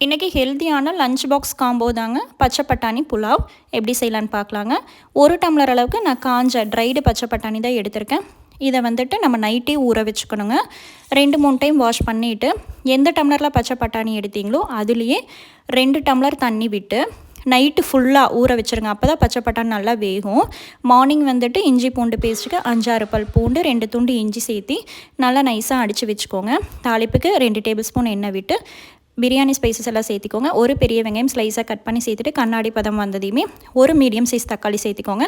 இன்றைக்கி ஹெல்த்தியான lunch box combo தாங்க பச்சை பட்டாணி புலாவ் எப்படி செய்யலான்னு பார்க்கலாங்க. 1 டம்ளர் அளவுக்கு நான் காஞ்ச ட்ரைடு பச்சை பட்டாணி தான் எடுத்திருக்கேன். இதை வந்துட்டு நம்ம நைட்டே ஊற வச்சுக்கணுங்க. 2-3 டைம் வாஷ் பண்ணிவிட்டு எந்த டம்ளரில் பச்சை பட்டாணி எடுத்தீங்களோ அதுலேயே 2 டம்ளர் தண்ணி விட்டு நைட்டு ஃபுல்லாக ஊற வச்சுருங்க. அப்போ தான் பச்சை பட்டாணி நல்லா வேகும். மார்னிங் வந்துட்டு இஞ்சி பூண்டு பேஸ்ட்டுக்கு 5-6 பல் பூண்டு 2 துண்டு இஞ்சி சேர்த்தி நல்லா நைஸாக அடித்து வச்சுக்கோங்க. தாளிப்புக்கு 2 டேபிள் ஸ்பூன் எண்ணெய் விட்டு பிரியாணி ஸ்பைசஸ் எல்லாம் சேர்த்திக்கோங்க. ஒரு பெரிய வெங்காயம் ஸ்லைஸாக கட் பண்ணி சேர்த்துட்டு கண்ணாடி பதம் வந்ததையுமே ஒரு மீடியம் சைஸ் தக்காளி சேர்த்திக்கோங்க.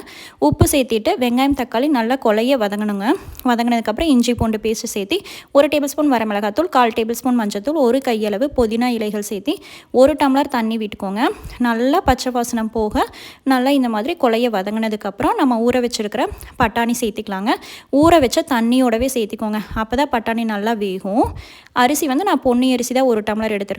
உப்பு சேர்த்திட்டு வெங்காயம் தக்காளி நல்லா கொலைய வதங்கணுங்க. வதங்கினதுக்கப்புறம் இஞ்சி பூண்டு பேஸ்ட்டு சேர்த்தி 1 டேபிள் ஸ்பூன் வரமிளகாத்தூள், 1/4 டேபிள் ஸ்பூன் மஞ்சத்தூள், 1 கையளவு புதினா இலைகள் சேர்த்தி 1 டம்ளர் தண்ணி விட்டுக்கோங்க. நல்லா பச்சை வாசனம் போக நல்லா இந்த மாதிரி கொலைய வதங்கினதுக்கப்புறம் நம்ம ஊற வச்சுருக்கிற பட்டாணி சேர்த்திக்கலாங்க. ஊற வச்ச தண்ணியோடவே சேர்த்திக்கோங்க. அப்போ தான் பட்டாணி நல்லா வேகும். அரிசி வந்து நான் பொன்னி அரிசி தான் 1 டம்ளர் எடுத்துருக்கேங்க.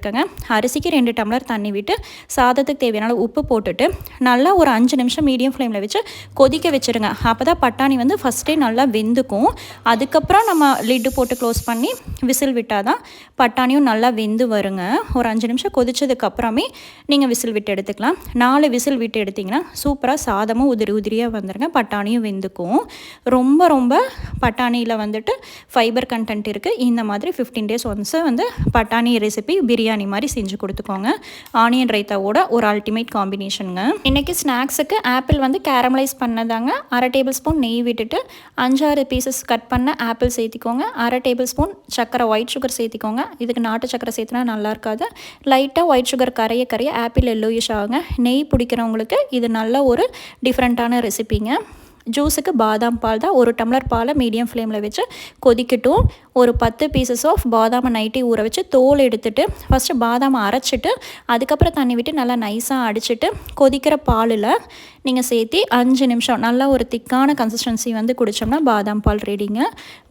அரிசிக்கு 2 டம்ளர் தண்ணி விட்டு சாதத்துக்கு தேவையான உப்பு போட்டுட்டு நல்லா ஒரு 5 நிமிஷம் மீடியம் ஃப்ளேமில் வச்சு கொதிக்க வச்சுருங்க. அப்போ தான் பட்டாணி வந்து ஃபஸ்ட்டே நல்லா வெந்துக்கும். அதுக்கப்புறம் நம்ம லிட்டு போட்டு க்ளோஸ் பண்ணி விசில் விட்டால் தான் பட்டாணியும் நல்லா வெந்து வருங்க. ஒரு 5 நிமிஷம் கொதிச்சதுக்கப்புறமே நீங்கள் விசில் விட்டு எடுத்துக்கலாம். 4 விசில் விட்டு எடுத்திங்கன்னா சூப்பராக சாதமும் உதிரி உதிரியாக வந்துடுங்க. பட்டாணியும் வெந்துக்கும். ரொம்ப ரொம்ப பட்டாணியில் வந்துட்டு ஃபைபர் கண்டென்ட் இருக்குது. இந்த மாதிரி 15 days ஒன்ஸு வந்து பட்டாணி ரெசிபி பிரியாணி மாதிரி செஞ்சு கொடுத்துக்கோங்க. ஆனியன் ரைத்தாவோட ஒரு அல்டிமேட் காம்பினேஷனுங்க. இன்றைக்கி ஸ்நாக்ஸுக்கு ஆப்பிள் வந்து கேரமலைஸ் பண்ணதாங்க. 1/2 டேபிள் ஸ்பூன் நெய் விட்டுட்டு 5-6 பீசஸ் கட் பண்ண ஆப்பிள் சேர்த்திக்கோங்க. 1/2 டேபிள் ஸ்பூன் சக்கரை ஒயிட் சுகர் சேர்த்திக்கோங்க. இதுக்கு நாட்டு சக்கரை சேர்த்துனா நல்லா இருக்காது. லைட்டாக ஒயிட் சுகர் கரைய ஆப்பிள் எல்லோயிஷ் ஆகுங்க. நெய் பிடிக்கிறவங்களுக்கு இது நல்ல ஒரு டிஃப்ரெண்ட்டான ரெசிபிங்க. ஜூஸுக்கு பாதாம் பால் தான். 1 டம்ளர் பாலை மீடியம் ஃப்ளேமில் வச்சு கொதிக்கட்டும். ஒரு 10 பீசஸ் ஆஃப் பாதாமை நைட்டே ஊற வச்சு தோல் எடுத்துட்டு ஃபஸ்ட்டு பாதாமை அரைச்சிட்டு அதுக்கப்புறம் தண்ணி விட்டு நல்லா நைஸாக அடிச்சுட்டு கொதிக்கிற பாலில் நீங்கள் சேர்த்தி 5 நிமிஷம் நல்லா ஒரு திக்கான கன்சிஸ்டன்சி வந்து குடித்தோம்னா பாதாம் பால் ரெடிங்க.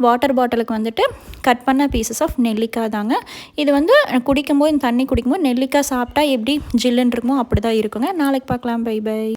வாட்டர் பாட்டிலுக்கு வந்துட்டு கட் பண்ண பீசஸ் ஆஃப் நெல்லிக்காய் தாங்க. இது வந்து குடிக்கும்போது இந்த தண்ணி குடிக்கும்போது நெல்லிக்காய் சாப்பிட்டா எப்படி ஜில்லுன்னு இருக்குமோ அப்படி தான் இருக்குங்க. நாளைக்கு பார்க்கலாம். Bye by.